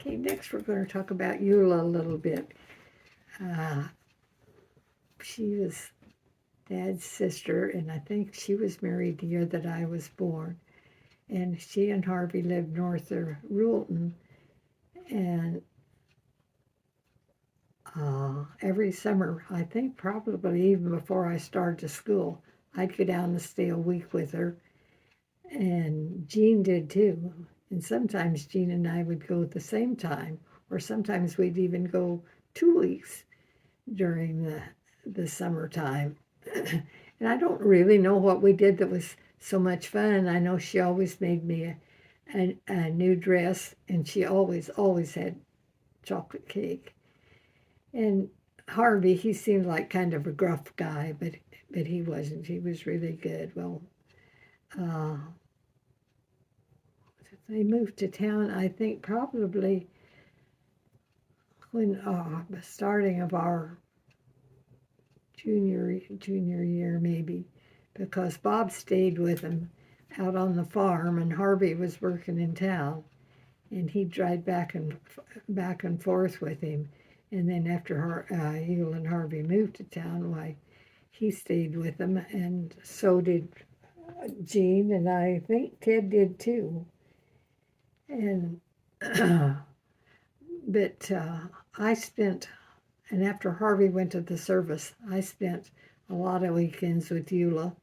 Okay, next we're going to talk about Eula a little bit. She was Dad's sister, and I think she was married the year that I was born. And she and Harvey lived north of Rulton, and every summer, I think probably even before I started school, I'd go down and stay a week with her, and Jean did too. And sometimes Jean and I would go at the same time, or sometimes we'd even go 2 weeks during the summertime. And I don't really know what we did that was so much fun. I know she always made me a new dress, and she always had chocolate cake. And Harvey, he seemed like kind of a gruff guy, but he wasn't. He was really good. Well, uh, they moved to town, I think probably when the starting of our junior year maybe, because Bob stayed with him out on the farm, and Harvey was working in town, and he'd drive back and forth with him. And then after Eula and Harvey moved to town, why, he stayed with them, and so did Jean, and I think Ted did too. And but I spent, and after Harvey went to the service, I spent a lot of weekends with Eula.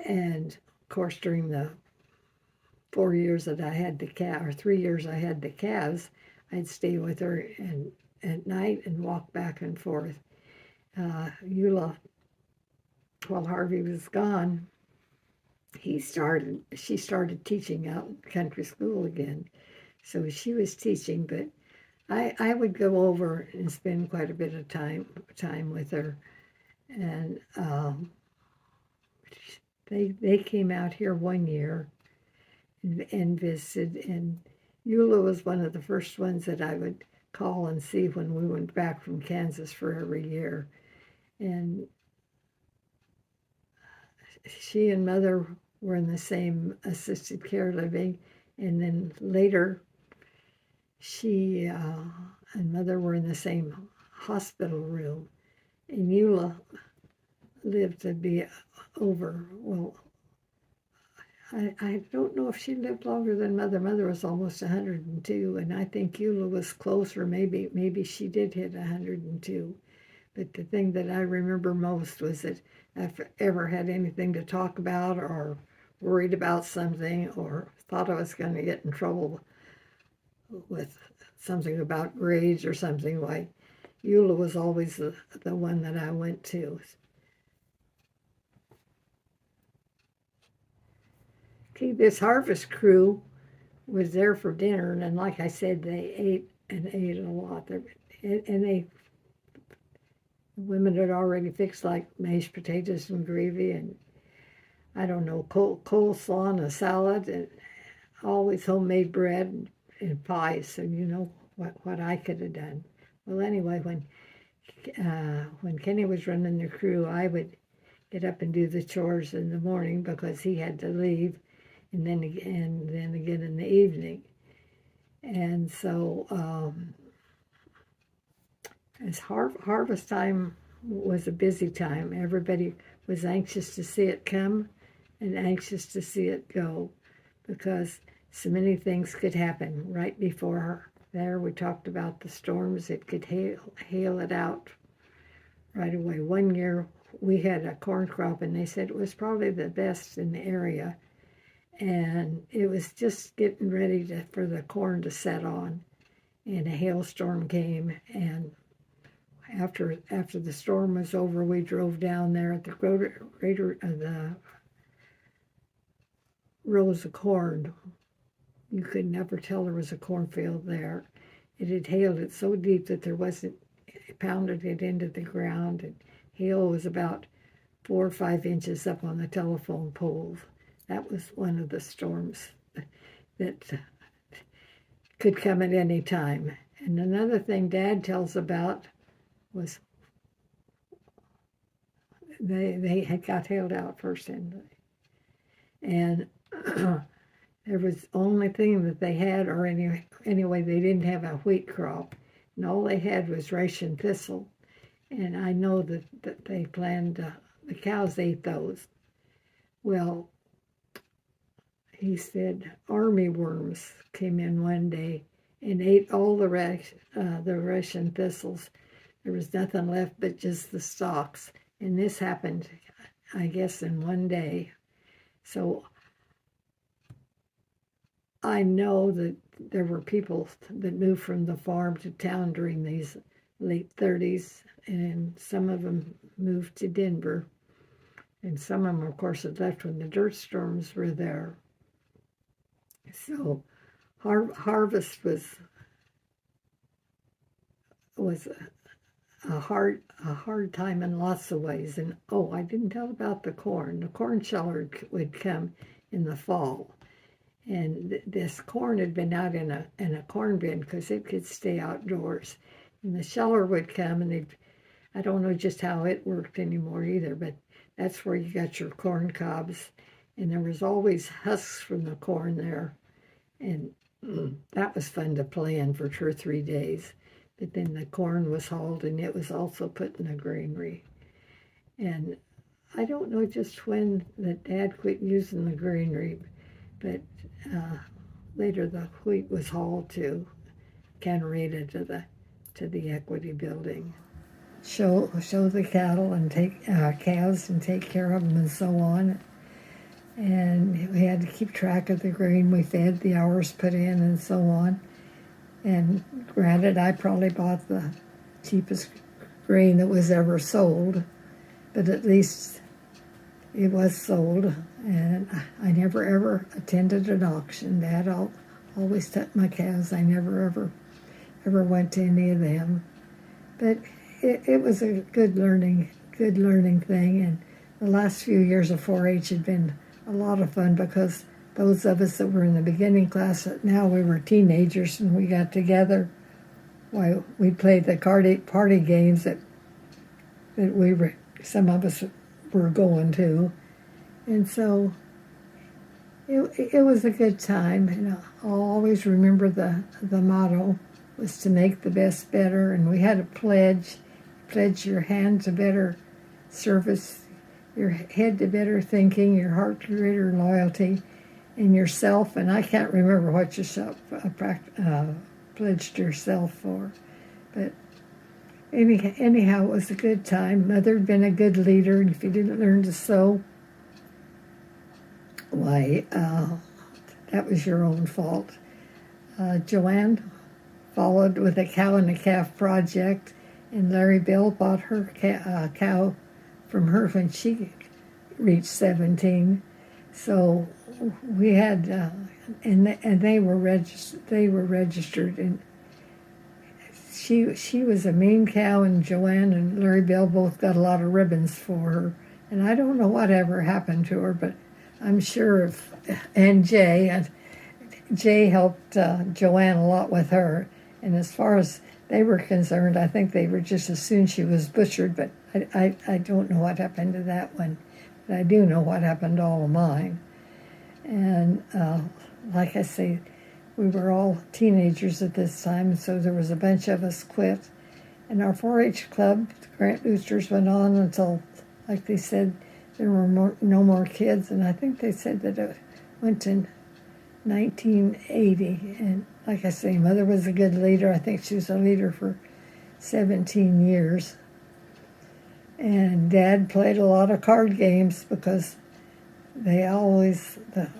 And of course, during the 4 years that I had the cat, or 3 years I had the calves, I'd stay with her and at night and walk back and forth. Eula, while Harvey was gone, she started teaching out in country school again. So she was teaching, but I would go over and spend quite a bit of time with her. And they came out here one year and visited, and Eula was one of the first ones that I would call and see when we went back from Kansas for every year. And she and Mother were in the same assisted care living, and then later she and Mother were in the same hospital room, and Eula lived to be over, well, I don't know if she lived longer than Mother. Mother was almost 102, and I think Eula was closer. Maybe she did hit 102. But the thing that I remember most was that if I ever had anything to talk about or worried about something or thought I was going to get in trouble with something about grades or something, why, Eula was always the one that I went to. Okay, this harvest crew was there for dinner, and like I said, they ate a lot. And the women had already fixed like mashed potatoes and gravy, and I don't know, coleslaw and a salad, and always homemade bread and pies. So you know what I could have done. Well, anyway, when Kenny was running the crew, I would get up and do the chores in the morning because he had to leave, and then again in the evening. And so as harvest time was a busy time, everybody was anxious to see it come and anxious to see it go, because so many things could happen right before there. We talked about the storms. It could hail it out right away. One year we had a corn crop, and they said it was probably the best in the area, and it was just getting ready for the corn to set on, and a hailstorm came. And after the storm was over, we drove down there at the rows of corn. You could never tell there was a cornfield there. It had hailed it so deep that there wasn't, it pounded it into the ground, and hail was about 4 or 5 inches up on the telephone poles. That was one of the storms that could come at any time. And another thing Dad tells about was they had got hailed out first, and There was the only thing that they had, or anyway, they didn't have a wheat crop. And all they had was Russian thistle. And I know that they planned, the cows ate those. Well, he said army worms came in one day and ate all the Russian thistles. There was nothing left but just the stalks. And this happened, I guess, in one day. So I know that there were people that moved from the farm to town during these late 30s, and some of them moved to Denver. And some of them, of course, had left when the dirt storms were there. So harvest was a hard time in lots of ways. And oh, I didn't tell about the corn. The corn sheller would come in the fall, and this corn had been out in a corn bin because it could stay outdoors. And the sheller would come, and I don't know just how it worked anymore either, but that's where you got your corn cobs, and there was always husks from the corn there, and that was fun to play in for 2 or 3 days. But then the corn was hauled, and it was also put in a granary. And I don't know just when that Dad quit using the granary, but later the wheat was hauled to Canarita to the Equity Building. Show the cattle and take cows and take care of them and so on. And we had to keep track of the grain we fed, the hours put in, and so on. And granted, I probably bought the cheapest grain that was ever sold, but at least it was sold. And I never ever attended an auction. Dad always took my cows. I never ever went to any of them. But it was a good learning thing. And the last few years of 4-H had been a lot of fun because those of us that were in the beginning class, now we were teenagers and we got together. Why, we played the party games that some of us were going to. And so it was a good time. And I'll always remember the motto was to make the best better. And we had a pledge your hand to better service, your head to better thinking, your heart to greater loyalty, and yourself. And I can't remember what you pledged yourself for. But anyhow, it was a good time. Mother had been a good leader, and if you didn't learn to sew, why, that was your own fault. Joanne followed with a cow and a calf project, and Larry Bill bought her cow from her when she reached 17. So we had, and they were registered, and she was a mean cow, and Joanne and Larry Bill both got a lot of ribbons for her. And I don't know whatever happened to her, but I'm sure and Jay helped Joanne a lot with her. And as far as they were concerned, I think they were just as soon she was butchered, but I don't know what happened to that one. But I do know what happened to all of mine. And like I say, we were all teenagers at this time, so there was a bunch of us quit. And our 4-H club, the Grant Boosters, went on until, like they said, there were no more kids. And I think they said that it went to 1980. And like I say, Mother was a good leader. I think she was a leader for 17 years. And Dad played a lot of card games because the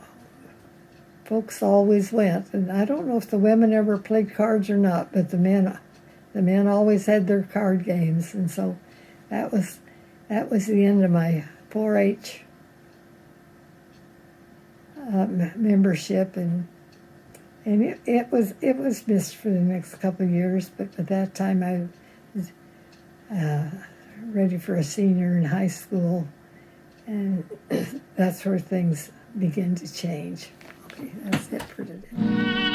folks always went. And I don't know if the women ever played cards or not, but the men always had their card games. And so that was the end of my 4-H membership, and it was missed for the next couple of years. But at that time, I was ready for a senior in high school, and that's where things begin to change. Okay, that's it for today.